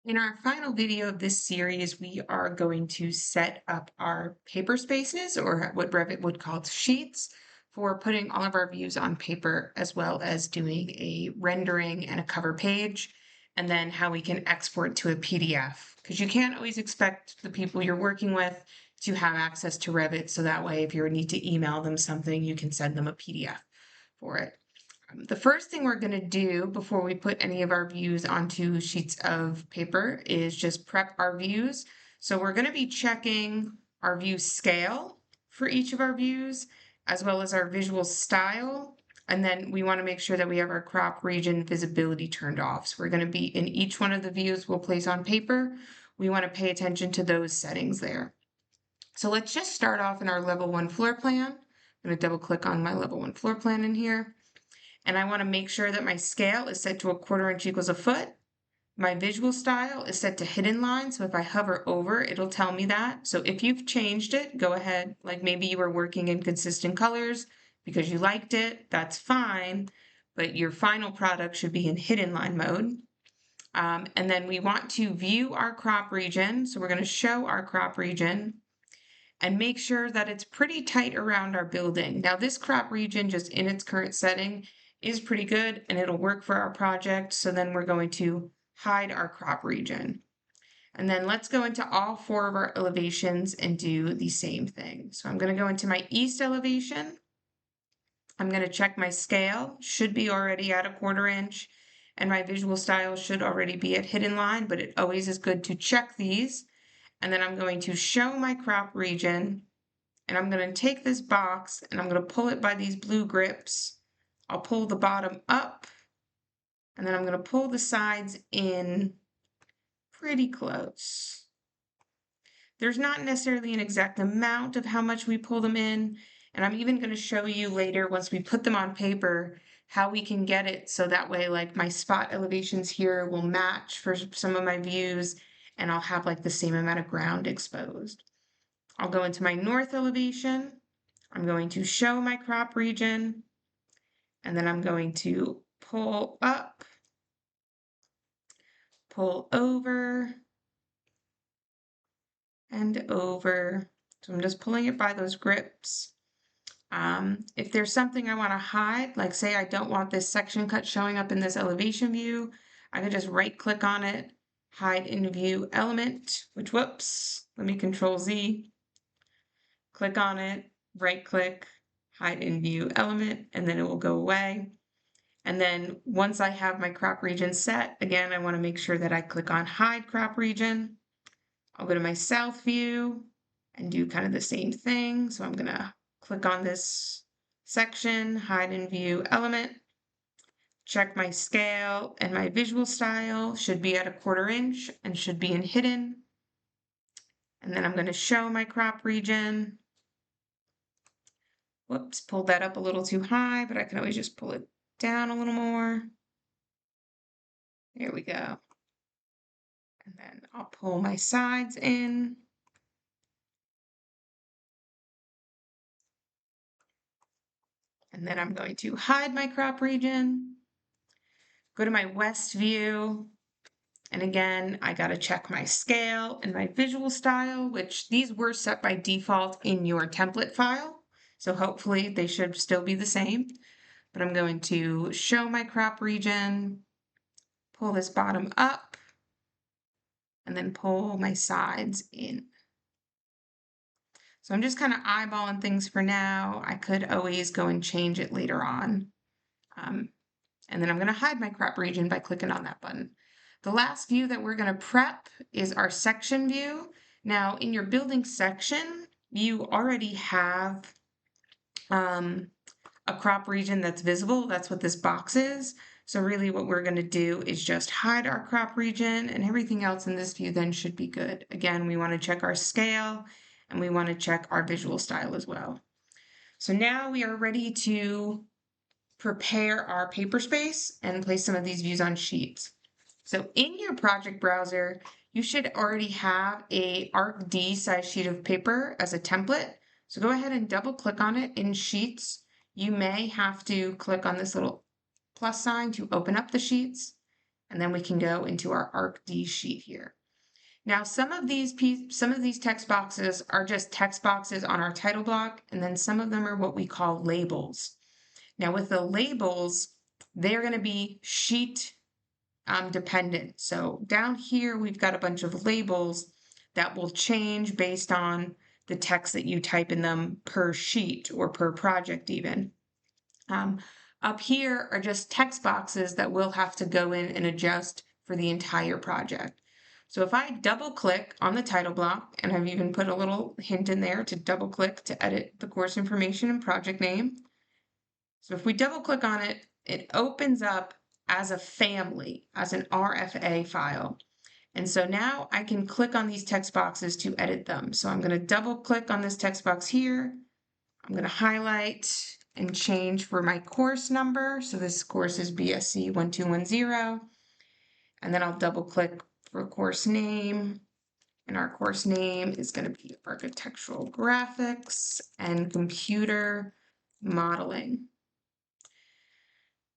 In our final video of this series, we are going to set up our paper spaces, or what Revit would call sheets, for putting all of our views on paper, as well as doing a rendering and a cover page, and then how we can export to a PDF. Because you can't always expect the people you're working with to have access to Revit, so that way if you need to email them something, you can send them a PDF for it. The first thing we're going to do before we put any of our views onto sheets of paper is just prep our views. So we're going to be checking our view scale for each of our views, as well as our visual style. And then we want to make sure that we have our crop region visibility turned off. So we're going to be in each one of the views we'll place on paper. We want to pay attention to those settings there. So let's just start off in our level 1 floor plan. I'm going to double click on my level 1 floor plan in here. And I want to make sure that my scale is set to 1/4 inch equals a foot. My visual style is set to hidden line, so if I hover over, it'll tell me that. So if you've changed it, go ahead. Like maybe you were working in consistent colors because you liked it, that's fine, but your final product should be in hidden line mode. And then we want to view our crop region, so we're going to show our crop region and make sure that it's pretty tight around our building. Now this crop region, just in its current setting, is pretty good and it'll work for our project. So then we're going to hide our crop region. And then let's go into all 4 of our elevations and do the same thing. So I'm going to go into my east elevation. I'm going to check my scale, should be already at 1/4 inch, and my visual style should already be at hidden line, but it always is good to check these. And then I'm going to show my crop region, and I'm going to take this box and I'm going to pull it by these blue grips. I'll pull the bottom up, and then I'm going to pull the sides in pretty close. There's not necessarily an exact amount of how much we pull them in, and I'm even going to show you later, once we put them on paper, how we can get it so that way like my spot elevations here will match for some of my views, and I'll have like the same amount of ground exposed. I'll go into my north elevation. I'm going to show my crop region, and then I'm going to pull up, pull over, and over. So I'm just pulling it by those grips. If there's something I want to hide, like say I don't want this section cut showing up in this elevation view, I can just right click on it, hide in view element, which whoops, let me Control Z, click on it, right click, hide in view element, and then it will go away. And then once I have my crop region set, again, I want to make sure that I click on hide crop region. I'll go to my south view and do kind of the same thing. So I'm going to click on this section, hide in view element, check my scale, and my visual style should be at 1/4 inch and should be in hidden. And then I'm going to show my crop region. Whoops, pulled that up a little too high, but I can always just pull it down a little more. There we go. And then I'll pull my sides in. And then I'm going to hide my crop region, go to my west view. And again, I got to check my scale and my visual style, which these were set by default in your template file. So hopefully they should still be the same. But I'm going to show my crop region, pull this bottom up, and then pull my sides in. So I'm just kind of eyeballing things for now. I could always go and change it later on. And then I'm going to hide my crop region by clicking on that button. The last view that we're going to prep is our section view. Now in your building section, you already have a crop region that's visible. That's what this box is. So really what we're going to do is just hide our crop region, and everything else in this view then should be good. Again, we want to check our scale and we want to check our visual style as well. So now we are ready to prepare our paper space and place some of these views on sheets. So in your project browser, you should already have a ArcD size sheet of paper as a template. So go ahead and double click on it in Sheets. You may have to click on this little plus sign to open up the sheets. And then we can go into our ArcD sheet here. Now, some of these text boxes are just text boxes on our title block, and then some of them are what we call labels. Now, with the labels, they're going to be sheet dependent. So down here, we've got a bunch of labels that will change based on the text that you type in them per sheet or per project even. Up here are just text boxes that we'll have to go in and adjust for the entire project. So if I double click on the title block, and I've even put a little hint in there to double click to edit the course information and project name. So if we double click on it, it opens up as a family, as an RFA file. And so now I can click on these text boxes to edit them. So I'm going to double click on this text box here. I'm going to highlight and change for my course number. So this course is BSC 1210. And then I'll double click for course name. And our course name is going to be Architectural Graphics and Computer Modeling.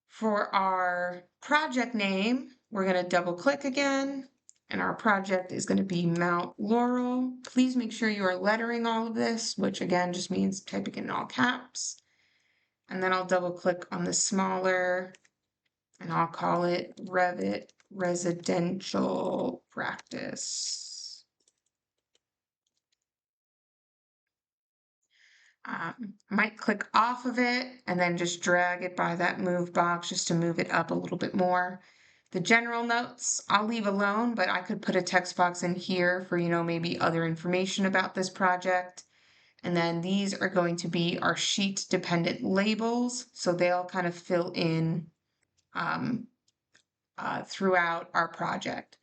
For our project name, we're going to double click again. And our project is going to be Mount Laurel. Please make sure you are lettering all of this, which again just means typing in all caps. And then I'll double click on the smaller, and I'll call it Revit Residential Practice. Might click off of it and then just drag it by that move box just to move it up a little bit more. The general notes I'll leave alone, but I could put a text box in here for, maybe other information about this project. And then these are going to be our sheet dependent labels. So they'll kind of fill in throughout our project.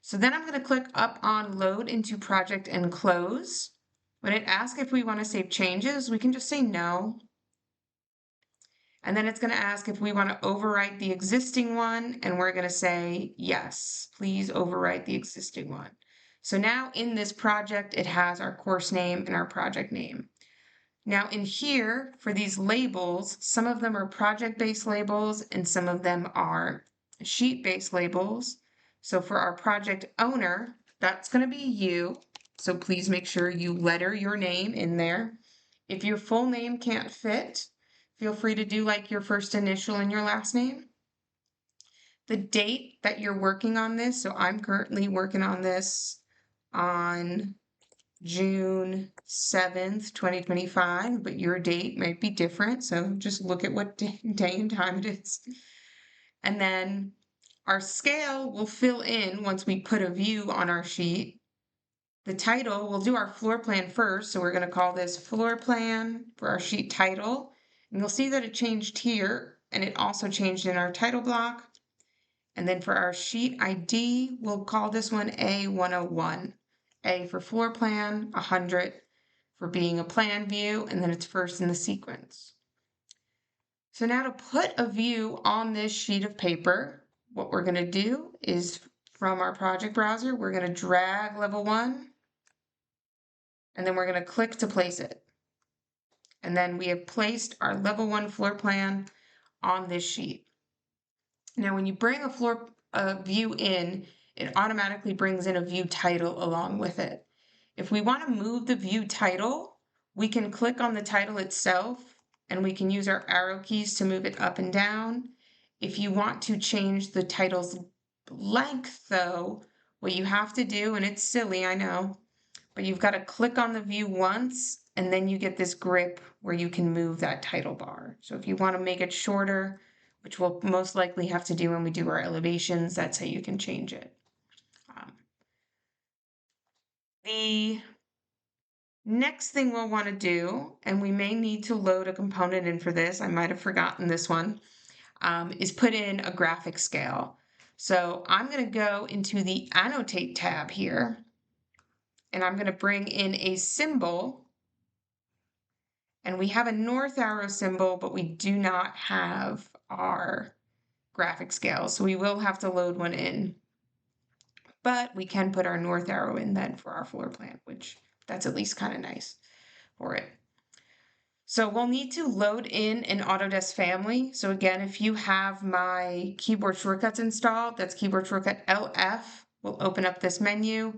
So then I'm going to click up on load into project and close. When it asks if we want to save changes, we can just say no. And then it's going to ask if we want to overwrite the existing one, and we're going to say yes, please overwrite the existing one. So now in this project, it has our course name and our project name. Now in here, for these labels, some of them are project-based labels and some of them are sheet-based labels. So for our project owner, that's going to be you. So please make sure you letter your name in there. If your full name can't fit, feel free to do like your first initial and your last name. The date that you're working on this, so I'm currently working on this on June 7th, 2025, but your date might be different. So just look at what day and time it is. And then our scale will fill in once we put a view on our sheet. The title, we'll do our floor plan first. So we're going to call this floor plan for our sheet title. And you'll see that it changed here, and it also changed in our title block. And then for our sheet ID, we'll call this one A101. A for floor plan, 100 for being a plan view, and then it's first in the sequence. So now to put a view on this sheet of paper, what we're going to do is from our project browser, we're going to drag level 1, and then we're going to click to place it. And then we have placed our level 1 floor plan on this sheet. Now when you bring a view in, it automatically brings in a view title along with it. If we want to move the view title, we can click on the title itself and we can use our arrow keys to move it up and down. If you want to change the title's length though, what you have to do, and it's silly, I know, but you've got to click on the view once and then you get this grip where you can move that title bar. So if you want to make it shorter, which we'll most likely have to do when we do our elevations, that's how you can change it. The next thing we'll want to do, and we may need to load a component in for this, I might have forgotten this one, is put in a graphic scale. So I'm going to go into the Annotate tab here, and I'm going to bring in a symbol. And we have a north arrow symbol, but we do not have our graphic scale. So we will have to load one in. But we can put our north arrow in then for our floor plan, which that's at least kind of nice for it. So we'll need to load in an Autodesk family. So again, if you have my keyboard shortcuts installed, that's keyboard shortcut LF, will open up this menu.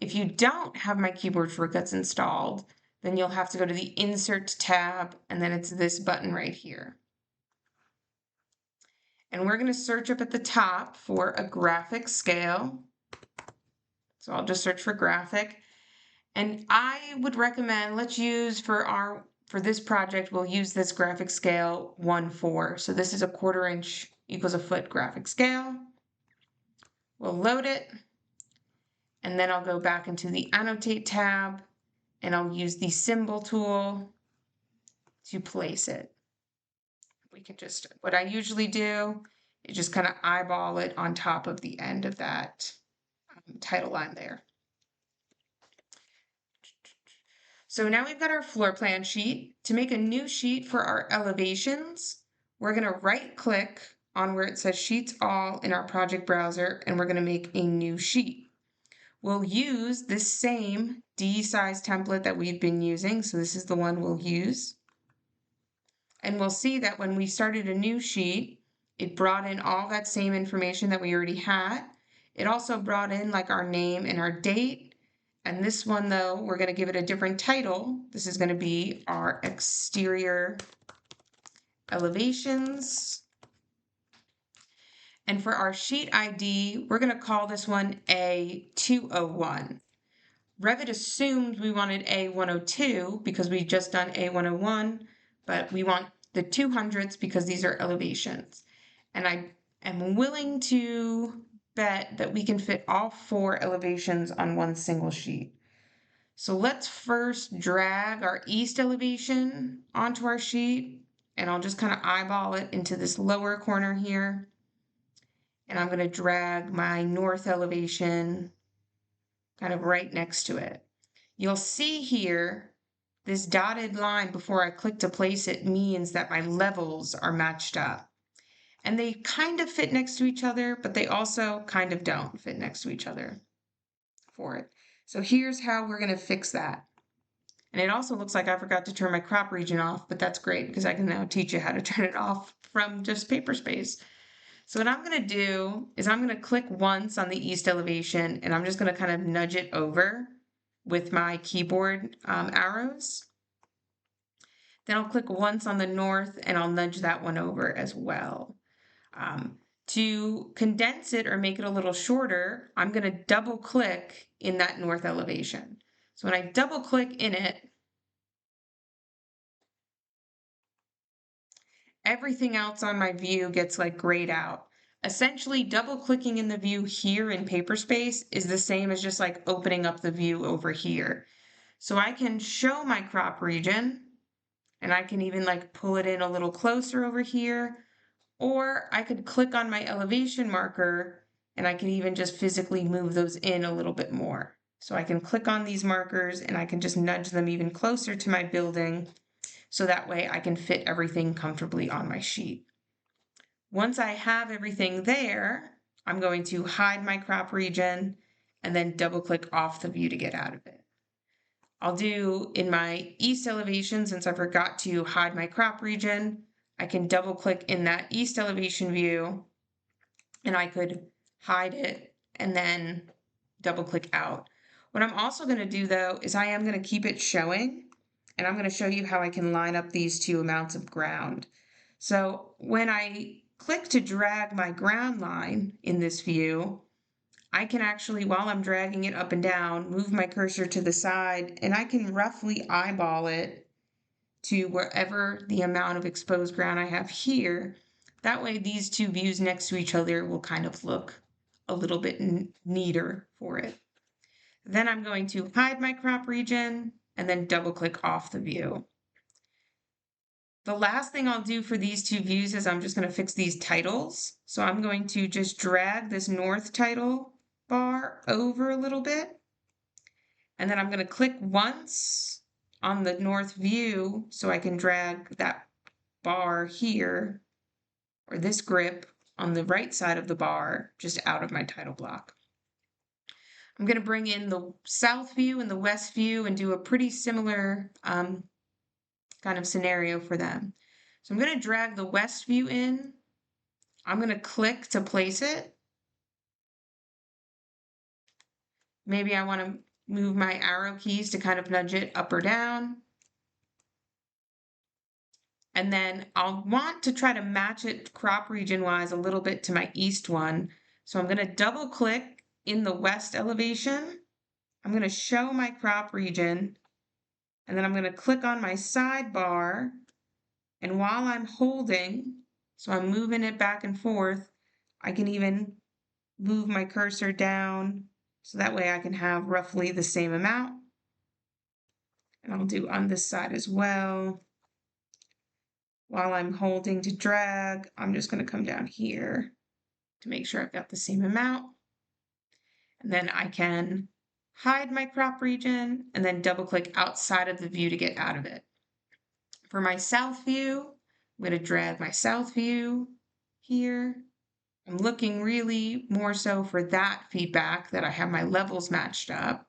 If you don't have my keyboard shortcuts installed, then you'll have to go to the Insert tab, and then it's this button right here. And we're going to search up at the top for a graphic scale. So I'll just search for graphic. And I would recommend, let's use for this project, we'll use this graphic scale 1/4. So this is a 1/4 inch equals a foot graphic scale. We'll load it. And then I'll go back into the Annotate tab and I'll use the symbol tool to place it. We can just, what I usually do is just kind of eyeball it on top of the end of that title line there. So now we've got our floor plan sheet. To make a new sheet for our elevations, we're going to right click on where it says Sheets All in our project browser, and we're going to make a new sheet. We'll use this same D size template that we've been using. So this is the one we'll use. And we'll see that when we started a new sheet, it brought in all that same information that we already had. It also brought in like our name and our date. And this one, though, we're going to give it a different title. This is going to be our exterior elevations. And for our sheet ID, we're going to call this one A201. Revit assumed we wanted A102 because we've just done A101, but we want the 200s because these are elevations. And I am willing to bet that we can fit all 4 elevations on one single sheet. So let's first drag our east elevation onto our sheet, and I'll just kind of eyeball it into this lower corner here. And I'm going to drag my north elevation kind of right next to it. You'll see here, this dotted line before I click to place it means that my levels are matched up. And they kind of fit next to each other, but they also kind of don't fit next to each other for it. So here's how we're going to fix that. And it also looks like I forgot to turn my crop region off, but that's great because I can now teach you how to turn it off from just Paperspace. So what I'm going to do is I'm going to click once on the east elevation, and I'm just going to kind of nudge it over with my keyboard arrows. Then I'll click once on the north, and I'll nudge that one over as well. To condense it or make it a little shorter, I'm going to double click in that north elevation. So when I double click in it, everything else on my view gets like grayed out. Essentially, double clicking in the view here in Paperspace is the same as just like opening up the view over here. So I can show my crop region, and I can even like pull it in a little closer over here, or I could click on my elevation marker and I can even just physically move those in a little bit more. So I can click on these markers and I can just nudge them even closer to my building, so that way I can fit everything comfortably on my sheet. Once I have everything there, I'm going to hide my crop region and then double click off the view to get out of it. I'll do in my east elevation, since I forgot to hide my crop region, I can double click in that east elevation view and I could hide it and then double click out. What I'm also going to do though is I am going to keep it showing, and I'm going to show you how I can line up these two amounts of ground. So when I click to drag my ground line in this view, I can actually, while I'm dragging it up and down, move my cursor to the side, and I can roughly eyeball it to wherever the amount of exposed ground I have here. That way these two views next to each other will kind of look a little bit neater for it. Then I'm going to hide my crop region and then double click off the view. The last thing I'll do for these two views is I'm just going to fix these titles. So I'm going to just drag this north title bar over a little bit. And then I'm going to click once on the north view so I can drag that bar here, or this grip on the right side of the bar, just out of my title block. I'm going to bring in the south view and the west view and do a pretty similar kind kind of scenario for them. So I'm going to drag the west view in. I'm going to click to place it. Maybe I want to move my arrow keys to kind of nudge it up or down. And then I'll want to try to match it crop region wise a little bit to my east one. So I'm going to double click in the west elevation. I'm going to show my crop region, and then I'm going to click on my sidebar. And while I'm holding, so I'm moving it back and forth, I can even move my cursor down so that way I can have roughly the same amount. And I'll do on this side as well. While I'm holding to drag, I'm just going to come down here to make sure I've got the same amount. And then I can hide my crop region and then double click outside of the view to get out of it. For my south view, I'm going to drag my south view here. I'm looking really more so for that feedback that I have my levels matched up.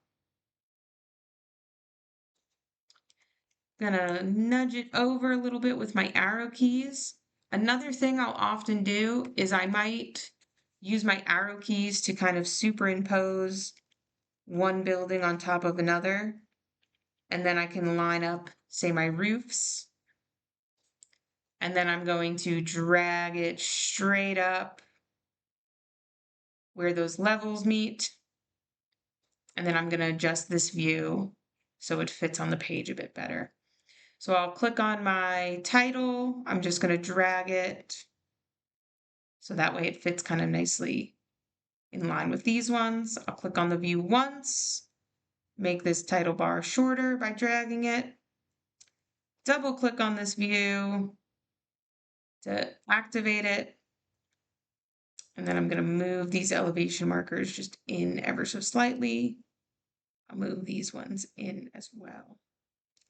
I'm gonna nudge it over a little bit with my arrow keys. Another thing I'll often do is I might use my arrow keys to kind of superimpose one building on top of another. And then I can line up, say, my roofs. And then I'm going to drag it straight up where those levels meet. And then I'm going to adjust this view so it fits on the page a bit better. So I'll click on my title. I'm just going to drag it so that way it fits kind of nicely in line with these ones. I'll click on the view once, make this title bar shorter by dragging it. Double click on this view to activate it. And then I'm going to move these elevation markers just in ever so slightly. I'll move these ones in as well.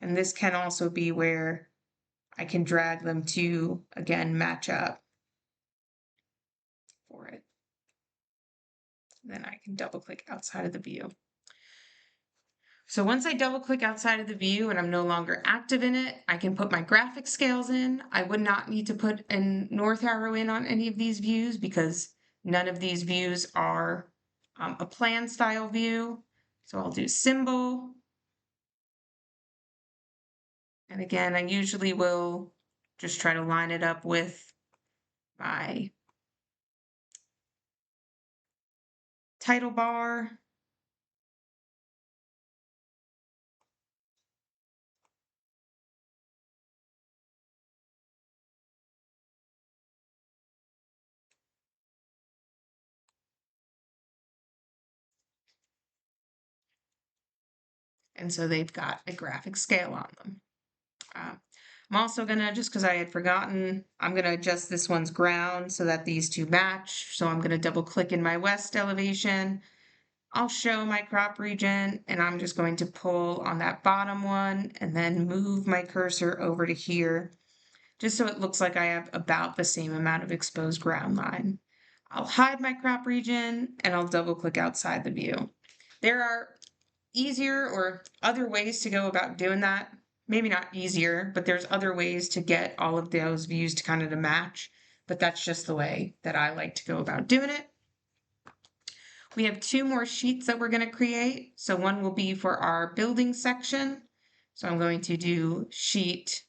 And this can also be where I can drag them to, again, match up for it. Then I can double click outside of the view. So once I double click outside of the view and I'm no longer active in it, I can put my graphic scales in. I would not need to put a north arrow in on any of these views because none of these views are a plan style view. So I'll do symbol. And again, I usually will just try to line it up with my title bar. And so they've got a graphic scale on them. I'm also gonna, just because I had forgotten, I'm gonna adjust this one's ground so that these two match. So I'm gonna double click in my west elevation. I'll show my crop region and I'm just going to pull on that bottom one and then move my cursor over to here, just so it looks like I have about the same amount of exposed ground line. I'll hide my crop region and I'll double click outside the view. There are easier or other ways to go about doing that. Maybe not easier, but there's other ways to get all of those views to kind of to match, but that's just the way that I like to go about doing it. We have two more sheets that we're going to create. So one will be for our building section. So I'm going to do sheet,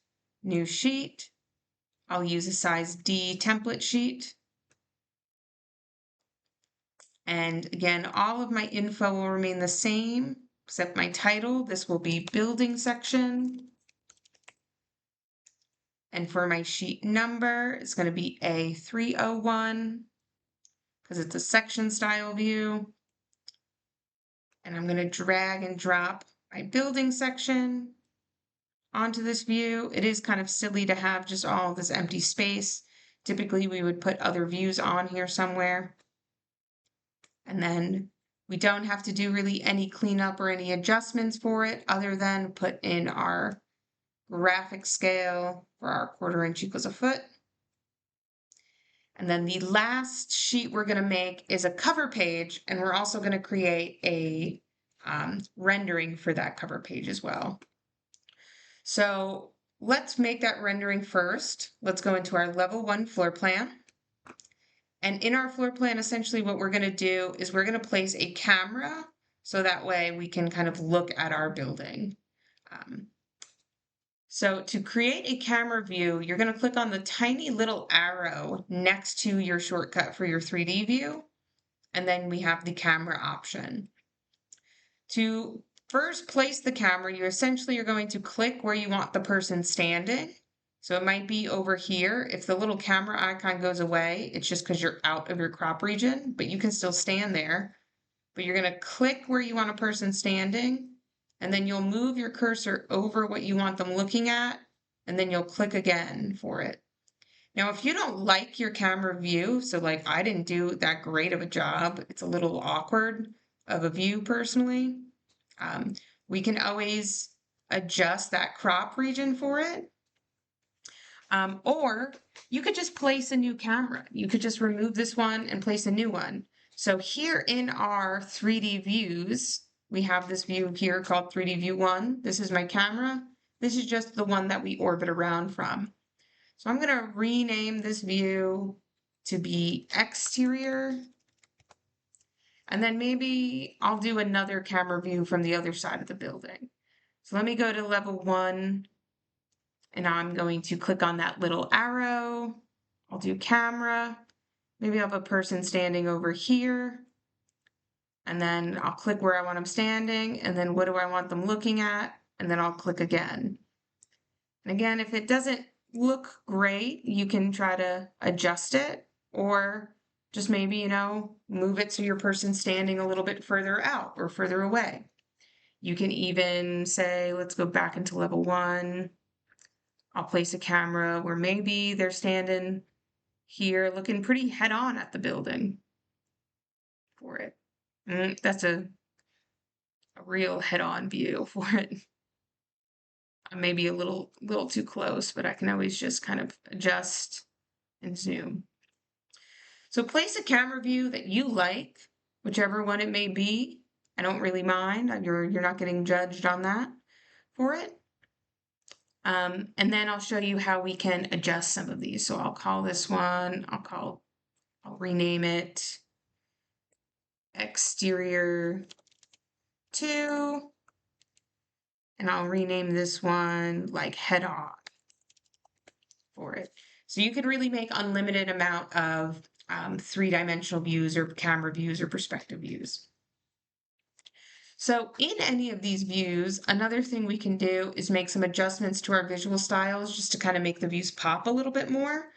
new sheet. I'll use a size D template sheet. And again, all of my info will remain the same, except my title. This will be building section. And for my sheet number, it's going to be A301 because it's a section style view. And I'm going to drag and drop my building section onto this view. It is kind of silly to have just all this empty space. Typically, we would put other views on here somewhere. And then we don't have to do really any cleanup or any adjustments for it other than put in our graphic scale for our 1/4 inch equals a foot. And then the last sheet we're going to make is a cover page, and we're also going to create a rendering for that cover page as well. So let's make that rendering first. Let's go into our level 1 floor plan. And in our floor plan, essentially what we're going to do is we're going to place a camera so that way we can kind of look at our building. So to create a camera view, you're going to click on the tiny little arrow next to your shortcut for your 3D view, and then we have the camera option. To first place the camera, you essentially are going to click where you want the person standing. So it might be over here. If the little camera icon goes away, it's just because you're out of your crop region, but you can still stand there. But you're going to click where you want a person standing, and then you'll move your cursor over what you want them looking at, and then you'll click again for it. Now, if you don't like your camera view, so like I didn't do that great of a job, it's a little awkward of a view personally, we can always adjust that crop region for it. Or you could just place a new camera. You could just remove this one and place a new one. So here in our 3D views, we have this view here called 3D view 1. This is my camera. This is just the one that we orbit around from. So I'm going to rename this view to be exterior. And then maybe I'll do another camera view from the other side of the building. So let me go to level 1, and I'm going to click on that little arrow. I'll do camera. Maybe I'll have a person standing over here. And then I'll click where I want them standing. And then what do I want them looking at? And then I'll click again. And again, if it doesn't look great, you can try to adjust it, or just maybe, move it so your person's standing a little bit further out or further away. You can even say, let's go back into level 1. I'll place a camera where maybe they're standing here looking pretty head on at the building for it. That's a real head on view for it. Maybe a little too close, but I can always just kind of adjust and zoom. So place a camera view that you like, whichever one it may be. I don't really mind. You're not getting judged on that for it. And then I'll show you how we can adjust some of these. So I'll call this one, I'll rename it exterior 2. And I'll rename this one like head on for it. So you can really make unlimited amount of 3-dimensional views or camera views or perspective views. So in any of these views, another thing we can do is make some adjustments to our visual styles just to kind of make the views pop a little bit more.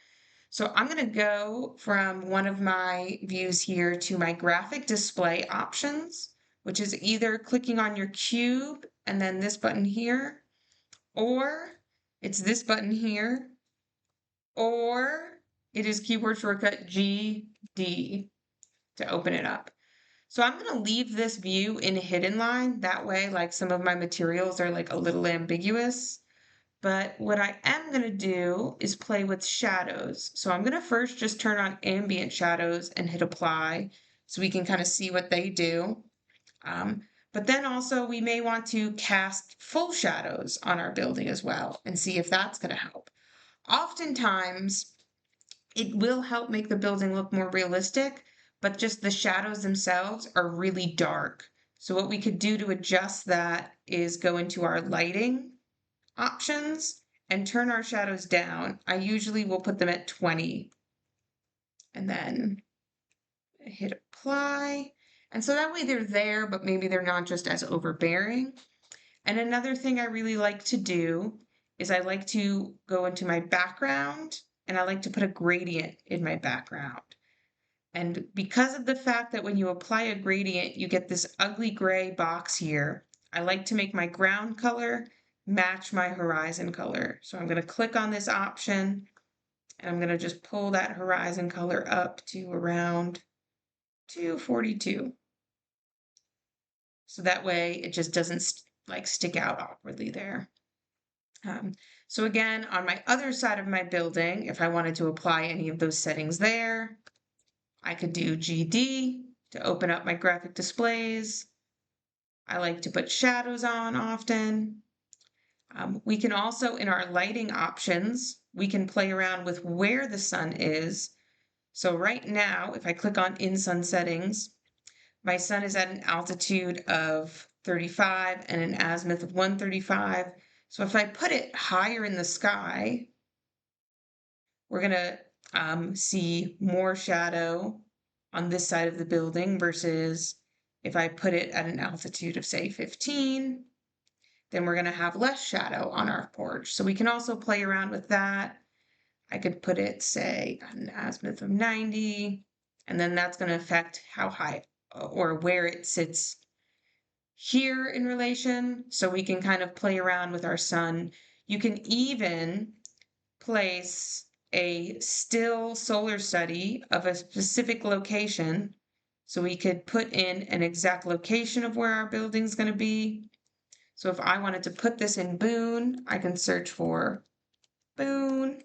So I'm going to go from one of my views here to my graphic display options, which is either clicking on your cube and then this button here, or it's this button here, or it is keyboard shortcut GD to open it up. So I'm going to leave this view in hidden line. That way, like some of my materials are like a little ambiguous. But what I am going to do is play with shadows. So I'm going to first just turn on ambient shadows and hit apply so we can kind of see what they do. But then also we may want to cast full shadows on our building as well and see if that's going to help. Oftentimes, it will help make the building look more realistic, but just the shadows themselves are really dark. So what we could do to adjust that is go into our lighting options and turn our shadows down. I usually will put them at 20 and then hit apply. And so that way they're there, but maybe they're not just as overbearing. And another thing I really like to do is I like to go into my background and I like to put a gradient in my background. And because of the fact that when you apply a gradient, you get this ugly gray box here, I like to make my ground color match my horizon color. So I'm going to click on this option and I'm going to just pull that horizon color up to around 242. So that way it just doesn't stick out awkwardly there. So again, on my other side of my building, if I wanted to apply any of those settings there, I could do GD to open up my graphic displays. I like to put shadows on often. We can also, in our lighting options, we can play around with where the sun is. So right now, if I click on in sun settings, my sun is at an altitude of 35 and an azimuth of 135. So if I put it higher in the sky, we're going to see more shadow on this side of the building versus if I put it at an altitude of, say, 15, then we're going to have less shadow on our porch. So we can also play around with that. I could put it, say, at an azimuth of 90, and then that's going to affect how high or where it sits here in relation. So we can kind of play around with our sun. You can even place a still solar study of a specific location. So we could put in an exact location of where our building's going to be. So if I wanted to put this in Boone, I can search for Boone,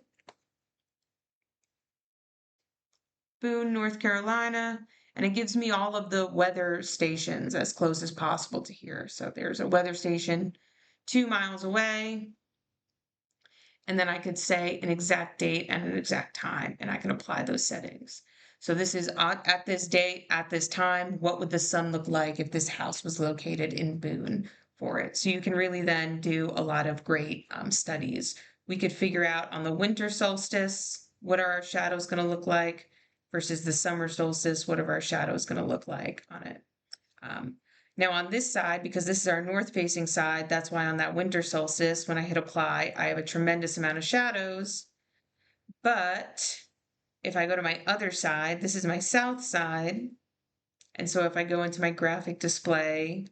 North Carolina, and it gives me all of the weather stations as close as possible to here. So there's a weather station 2 miles away, and then I could say an exact date and an exact time, and I can apply those settings. So this is at this date, at this time, what would the sun look like if this house was located in Boone for it? So you can really then do a lot of great studies. We could figure out on the winter solstice, what are our shadows going to look like versus the summer solstice, what are our shadows going to look like on it? Um, Now on this side, because this is our north facing side, that's why on that winter solstice, when I hit apply, I have a tremendous amount of shadows. But if I go to my other side, this is my south side. And so if I go into my graphic display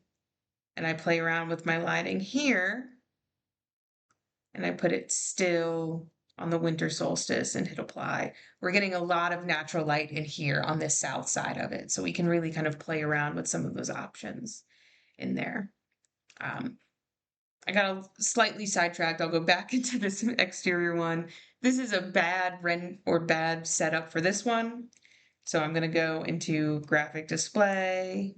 and I play around with my lighting here, and I put it still on the winter solstice and hit apply, we're getting a lot of natural light in here on this south side of it. So we can really kind of play around with some of those options in there. I got slightly sidetracked. I'll go back into this exterior one. This is a bad bad setup for this one. So I'm going to go into graphic display.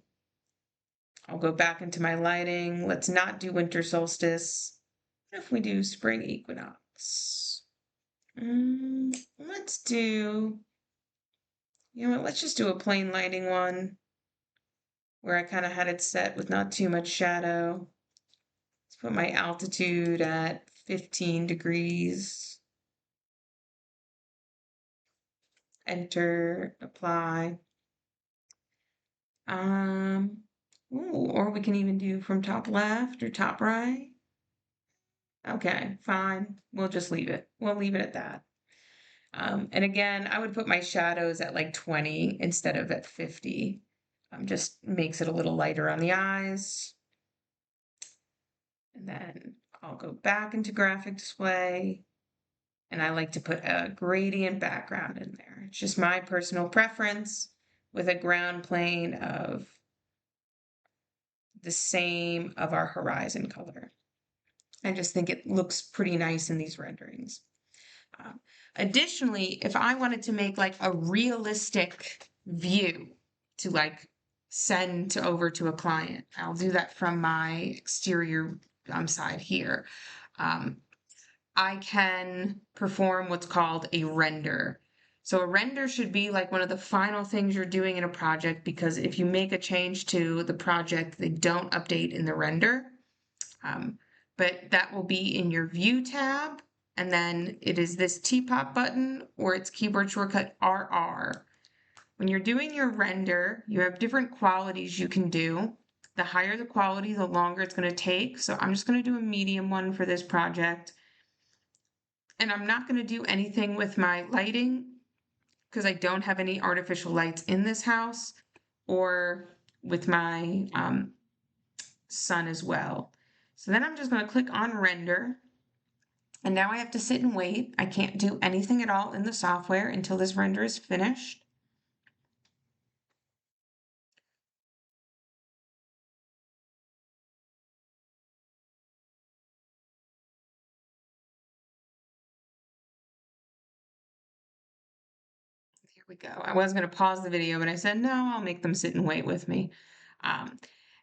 I'll go back into my lighting. Let's not do winter solstice. What if we do spring equinox? Let's do, you know what, let's just do a plain lighting one where I kind of had it set with not too much shadow. Let's put my altitude at 15 degrees. Enter, apply. Or we can even do from top left or top right. Okay, fine. We'll just leave it. We'll leave it at that. And again, I would put my shadows at like 20 instead of at 50. Just makes it a little lighter on the eyes. And then I'll go back into graphic display. And I like to put a gradient background in there. It's just my personal preference with a ground plane of the same of our horizon color. I just think it looks pretty nice in these renderings. Additionally, if I wanted to make like a realistic view to like send over to a client, I'll do that from my exterior side here. I can perform what's called a render. So a render should be like one of the final things you're doing in a project, because if you make a change to the project, they don't update in the render. But that will be in your view tab, and then it is this T-pop button or its keyboard shortcut RR. When you're doing your render, you have different qualities you can do. The higher the quality, the longer it's going to take. So I'm just going to do a medium one for this project. And I'm not going to do anything with my lighting because I don't have any artificial lights in this house, or with my sun as well. So then I'm just going to click on render. And now I have to sit and wait. I can't do anything at all in the software until this render is finished. Here we go. I was going to pause the video, but I said, no, I'll make them sit and wait with me.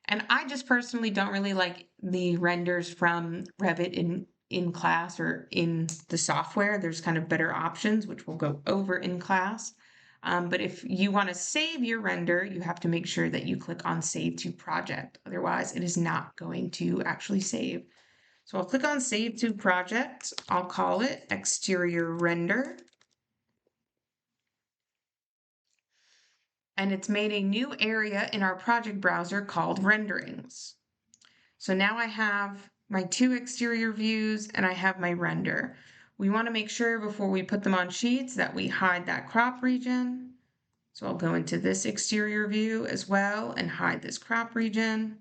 And I just personally don't really like the renders from Revit in class or in the software. There's kind of better options, which we'll go over in class. But if you want to save your render, you have to make sure that you click on Save to Project. Otherwise, it is not going to actually save. So I'll click on Save to Project. I'll call it Exterior Render. And it's made a new area in our project browser called Renderings. So now I have my two exterior views and I have my render. We want to make sure before we put them on sheets that we hide that crop region. So I'll go into this exterior view as well and hide this crop region.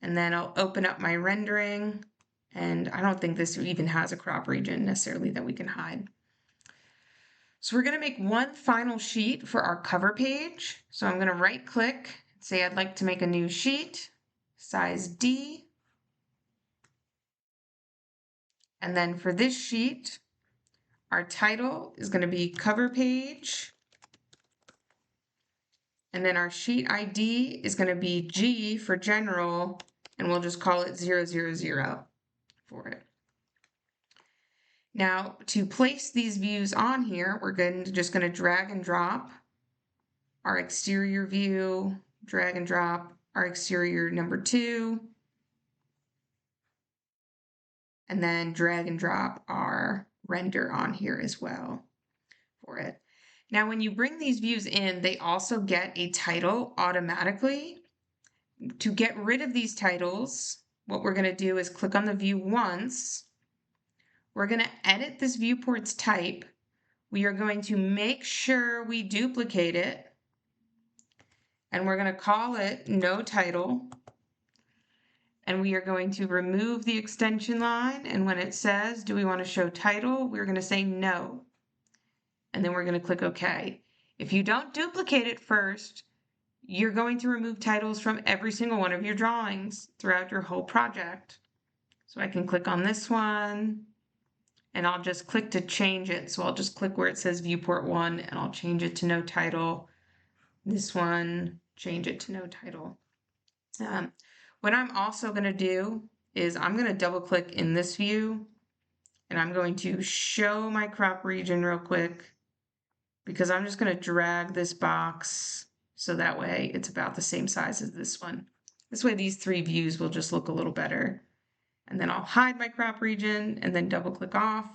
And then I'll open up my rendering. And I don't think this even has a crop region necessarily that we can hide. So we're going to make one final sheet for our cover page. So I'm going to right click, say I'd like to make a new sheet, size D. And then for this sheet, our title is going to be cover page. And then our sheet ID is going to be G for general, and we'll just call it 000 for it. Now, to place these views on here, we're just going to drag and drop our exterior view, drag and drop our exterior number 2, and then drag and drop our render on here as well for it. Now, when you bring these views in, they also get a title automatically. To get rid of these titles, what we're going to do is click on the view once. We're going to edit this viewport's type. We are going to make sure we duplicate it. And we're going to call it no title. And we are going to remove the extension line. And when it says, do we want to show title? We're going to say no. And then we're going to click OK. If you don't duplicate it first, you're going to remove titles from every single one of your drawings throughout your whole project. So I can click on this one, and I'll just click to change it. So I'll just click where it says viewport 1, and I'll change it to no title. This one, change it to no title. What I'm also going to do is I'm going to double click in this view, and I'm going to show my crop region real quick, because I'm just going to drag this box so that way it's about the same size as this one. This way these three views will just look a little better. And then I'll hide my crop region and then double click off.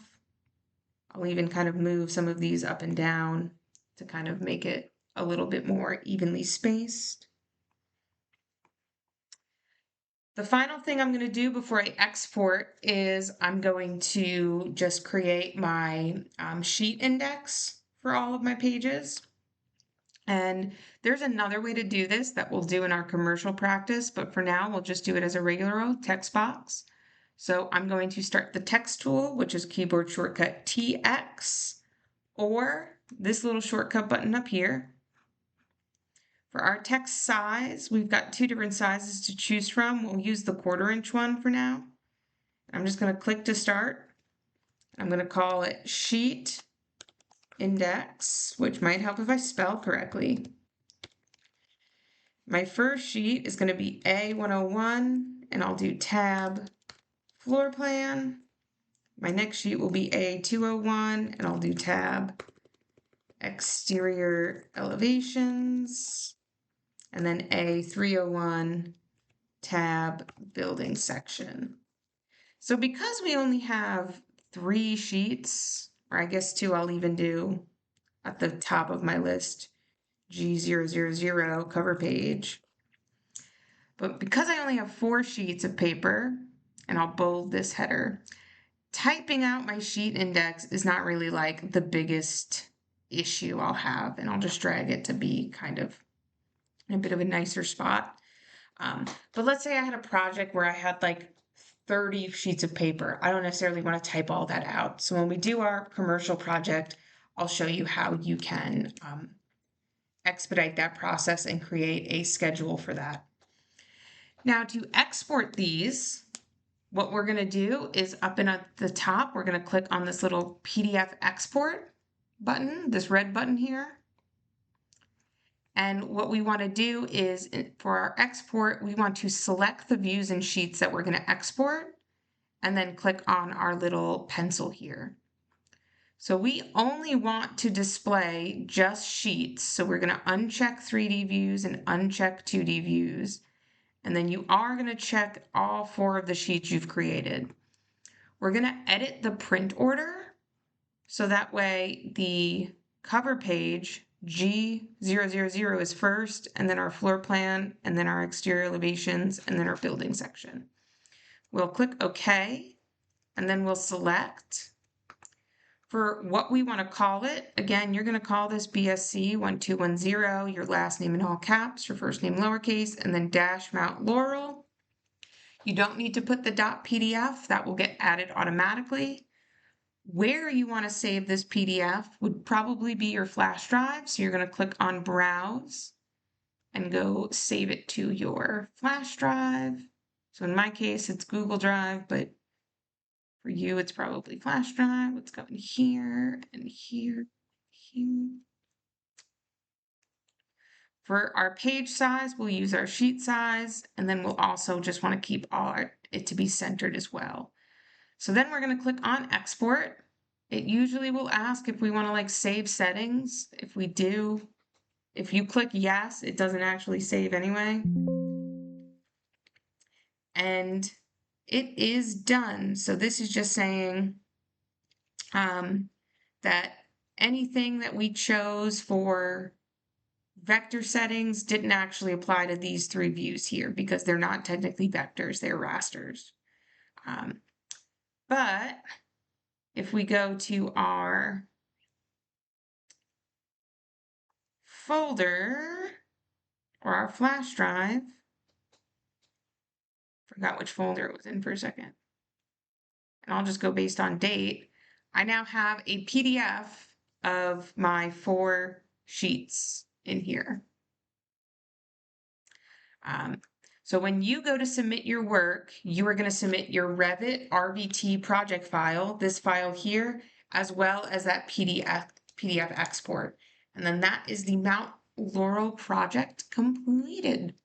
I'll even kind of move some of these up and down to kind of make it a little bit more evenly spaced. The final thing I'm going to do before I export is I'm going to just create my sheet index for all of my pages. And there's another way to do this that we'll do in our commercial practice, but for now we'll just do it as a regular old text box. So I'm going to start the text tool, which is keyboard shortcut TX, or this little shortcut button up here. For our text size, we've got two different sizes to choose from. We'll use the 1/4 inch one for now. I'm just going to click to start. I'm going to call it sheet index, which might help if I spell correctly. My first sheet is going to be A101, and I'll do tab floor plan. My next sheet will be A201, and I'll do tab exterior elevations, and then A301, tab building section. So because we only have 3 sheets, or I guess 2 I'll even do at the top of my list, G000 cover page. But because I only have 4 sheets of paper, and I'll bold this header, typing out my sheet index is not really like the biggest issue I'll have, and I'll just drag it to be kind of in a bit of a nicer spot. But let's say I had a project where I had like 30 sheets of paper. I don't necessarily want to type all that out. So when we do our commercial project, I'll show you how you can expedite that process and create a schedule for that. Now to export these, what we're going to do is up and at the top, we're going to click on this little PDF export button, this red button here. And what we want to do is for our export, we want to select the views and sheets that we're going to export and then click on our little pencil here. So we only want to display just sheets. So we're going to uncheck 3D views and uncheck 2D views. And then you are going to check all 4 of the sheets you've created. We're going to edit the print order. So that way the cover page G000 is first, and then our floor plan, and then our exterior elevations, and then our building section. We'll click OK, and then we'll select for what we want to call it. Again, you're going to call this BSC 1210, your last name in all caps, your first name lowercase, and then dash Mount Laurel. You don't need to put the .pdf, that will get added automatically. Where you want to save this PDF would probably be your flash drive. So you're going to click on Browse and go save it to your flash drive. So in my case, it's Google Drive, but for you, it's probably flash drive. Let's go in here and here, here. For our page size, we'll use our sheet size, and then we'll also just want to keep it to be centered as well. So then we're going to click on Export. It usually will ask if we want to like save settings. If we do, if you click yes, it doesn't actually save anyway. And it is done. So this is just saying that anything that we chose for vector settings didn't actually apply to these 3 views here because they're not technically vectors, they're rasters. But if we go to our folder or our flash drive, forgot which folder it was in for a second, and I'll just go based on date, I now have a PDF of my 4 sheets in here. So when you go to submit your work, you are going to submit your Revit RVT project file, this file here, as well as that PDF export. And then that is the Mount Laurel project completed.